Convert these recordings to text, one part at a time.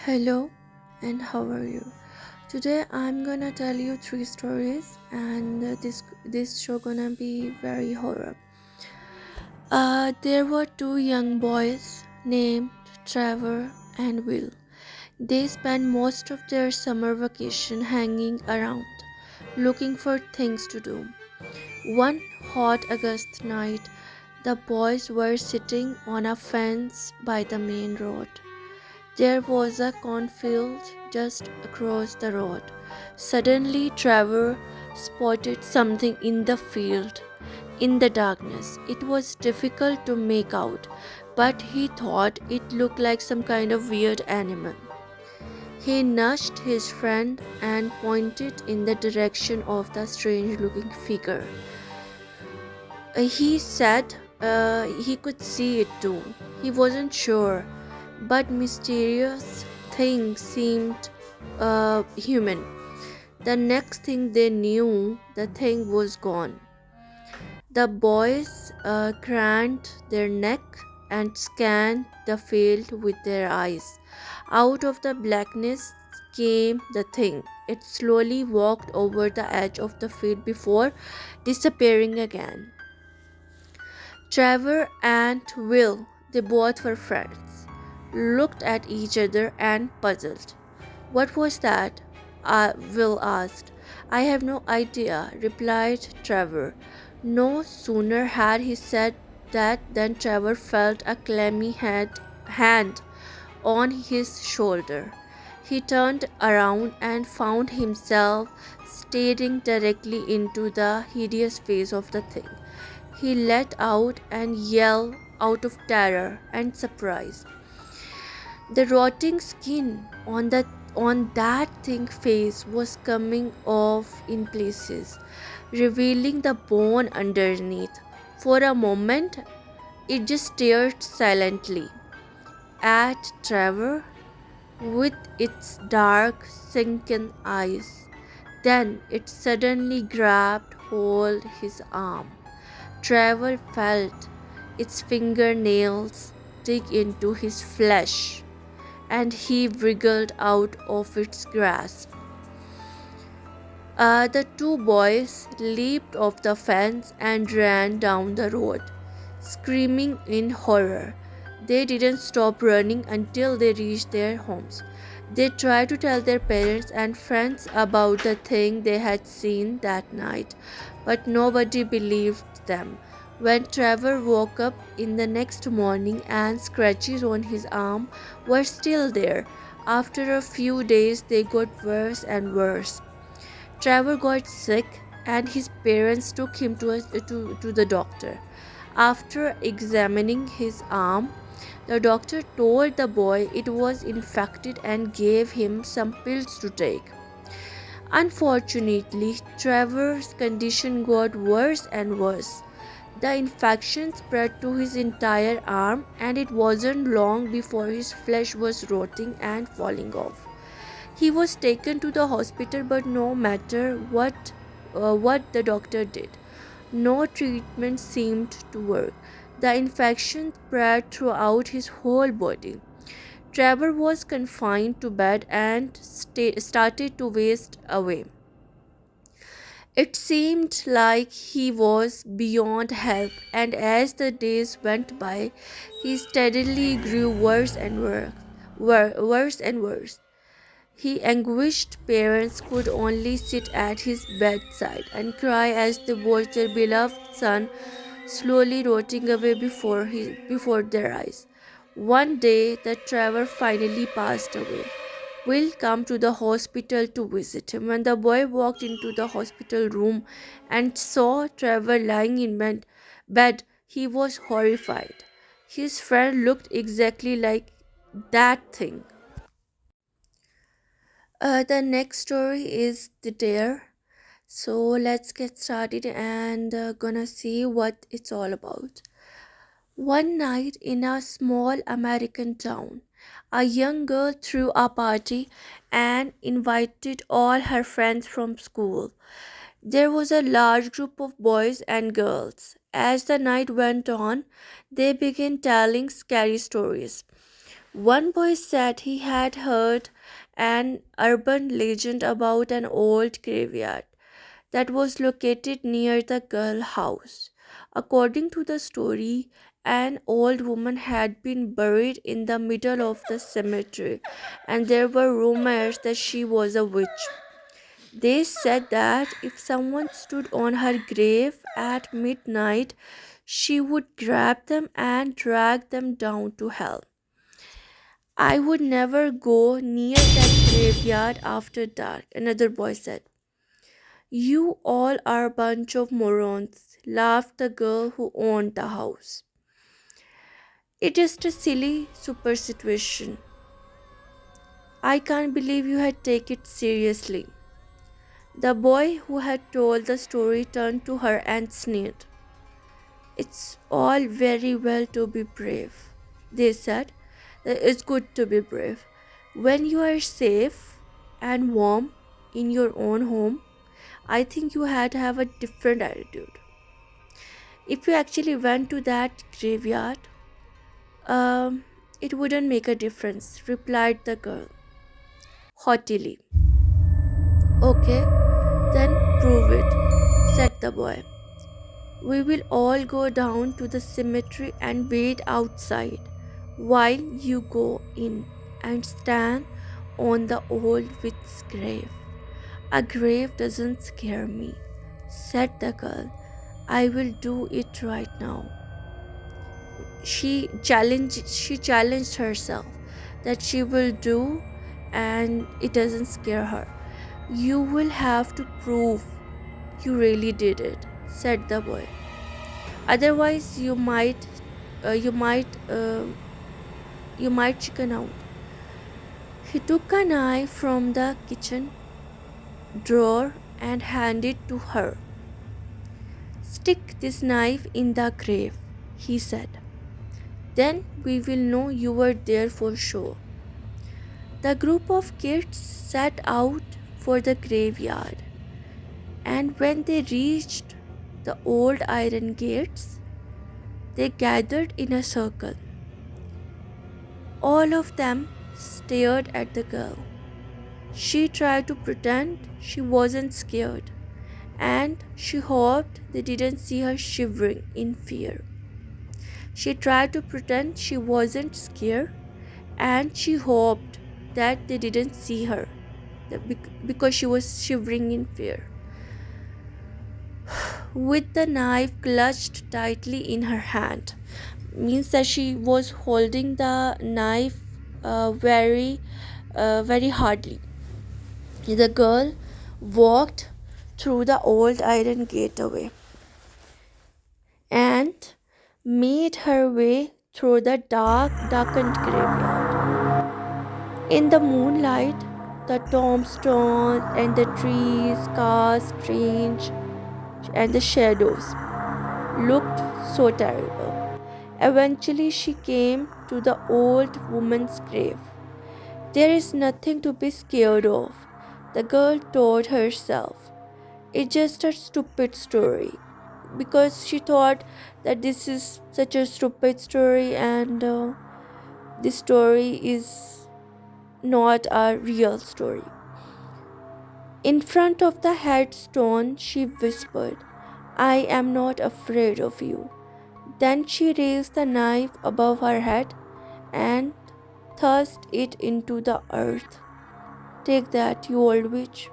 Hello, and how are you? Today I'm gonna tell you three stories, and this show gonna be very horror. There were two young boys named Trevor and Will. They spent most of their summer vacation hanging around, looking for things to do. One hot August night, the boys were sitting on a fence by the main road. There was a cornfield just across the road. Suddenly, Trevor spotted something in the field. In the darkness, it was difficult to make out, but he thought it looked like some kind of weird animal. He nudged his friend and pointed in the direction of the strange looking figure. He said he could see it too. He wasn't sure, but mysterious thing seemed human. The next thing they knew, the thing was gone. The boys craned their neck and scanned the field with their eyes. Out of the blackness came the thing. It slowly walked over the edge of the field before disappearing again. Trevor and Will, they both were friends, looked at each other and puzzled. What was that? Will asked. I have no idea, replied Trevor. No sooner had he said that than Trevor felt a clammy hand on his shoulder. He turned around and found himself staring directly into the hideous face of the thing. He let out and yelled out of terror and surprise. The rotting skin on that thing face was coming off in places, revealing the bone underneath. For a moment, it just stared silently at Trevor with its dark, sunken eyes. Then it suddenly grabbed hold his arm. Trevor felt its fingernails dig into his flesh, and he wriggled out of its grasp. The two boys leaped off the fence and ran down the road, screaming in horror. They didn't stop running until they reached their homes. They tried to tell their parents and friends about the thing they had seen that night, but nobody believed them. When Trevor woke up in the next morning and scratches on his arm were still there, after a few days they got worse and worse. Trevor got sick and his parents took him to the doctor. After examining his arm, the doctor told the boy it was infected and gave him some pills to take. Unfortunately, Trevor's condition got worse and worse. The infection spread to his entire arm, and it wasn't long before his flesh was rotting and falling off. He was taken to the hospital, but no matter what the doctor did, no treatment seemed to work. The infection spread throughout his whole body. Trevor was confined to bed and started to waste away. It seemed like he was beyond help, and as the days went by, he steadily grew worse and worse and worse. He anguished parents could only sit at his bedside and cry as they watched their beloved son slowly rotting away before their eyes. One day, the Trevor finally passed away. Will come to the hospital to visit him. When the boy walked into the hospital room and saw Trevor lying in bed, he was horrified. His friend looked exactly like that thing. The next story is the dare. So let's get started and gonna see what it's all about. One night in a small American town, a young girl threw a party and invited all her friends from school. There was a large group of boys and girls. As the night went on, they began telling scary stories. One boy said he had heard an urban legend about an old graveyard that was located near the girl house. According to the story, an old woman had been buried in the middle of the cemetery, and there were rumors that she was a witch. They said that if someone stood on her grave at midnight, she would grab them and drag them down to hell. I would never go near that graveyard after dark, another boy said. You all are a bunch of morons, laughed the girl who owned the house. It is just a silly superstition. I can't believe you had taken it seriously. The boy who had told the story turned to her and sneered. It's all very well to be brave, they said. It's good to be brave. When you are safe and warm in your own home, I think you had to have a different attitude. If you actually went to that graveyard, um, it wouldn't make a difference, replied the girl haughtily. Okay, then prove it, said the boy. We will all go down to the cemetery and wait outside while you go in and stand on the old witch's grave. A grave doesn't scare me, said the girl. I will do it right now. She challenged herself that she will do, and it doesn't scare her. You will have to prove you really did it, said the boy. Otherwise uh, you might uh, you might chicken out. He took a knife from the kitchen drawer and handed it to her. Stick this knife in the grave, he said. Then we will know you were there for sure. The group of kids set out for the graveyard, and when they reached the old iron gates, they gathered in a circle. All of them stared at the girl. She tried to pretend she wasn't scared, and she hoped they didn't see her shivering in fear. She tried to pretend she wasn't scared, and she hoped that they didn't see her because she was shivering in fear. With the knife clutched tightly in her hand, means that she was holding the knife very hardly. The girl walked through the old iron gateway and made her way through the darkened graveyard. In the moonlight, the tombstones and the trees cast strange, and the shadows looked so terrible. Eventually, she came to the old woman's grave. There is nothing to be scared of, the girl told herself. It's just a stupid story. Because she thought that this is such a stupid story, and this story is not a real story. In front of the headstone, she whispered, I am not afraid of you. Then she raised the knife above her head and thrust it into the earth. Take that, you old witch.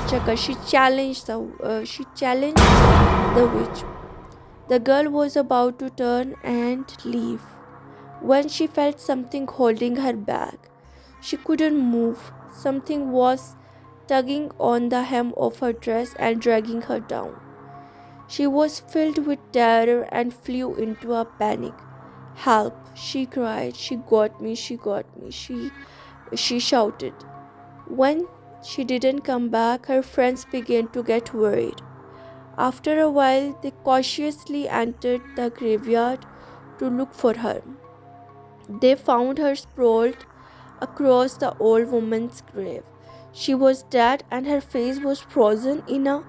Chaka, she challenged the witch. The girl was about to turn and leave when she felt something holding her back. She couldn't move. Something was tugging on the hem of her dress and dragging her down. She was filled with terror and flew into a panic. Help, she cried. She got me, she got me, she shouted. When she didn't come back, her friends began to get worried. After a while, they cautiously entered the graveyard to look for her. They found her sprawled across the old woman's grave. She was dead and her face was frozen in a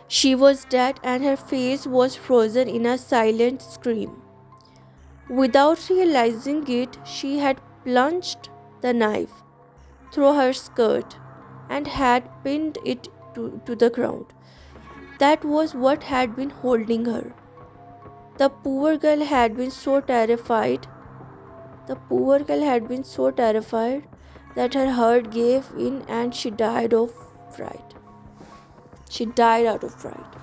she was dead and her face was frozen in a silent scream. Without realizing it, she had plunged the knife through her skirt and had pinned it to the ground. That was what had been holding her. The poor girl had been so terrified. The poor girl had been so terrified that her heart gave in and she died of fright. She died out of fright.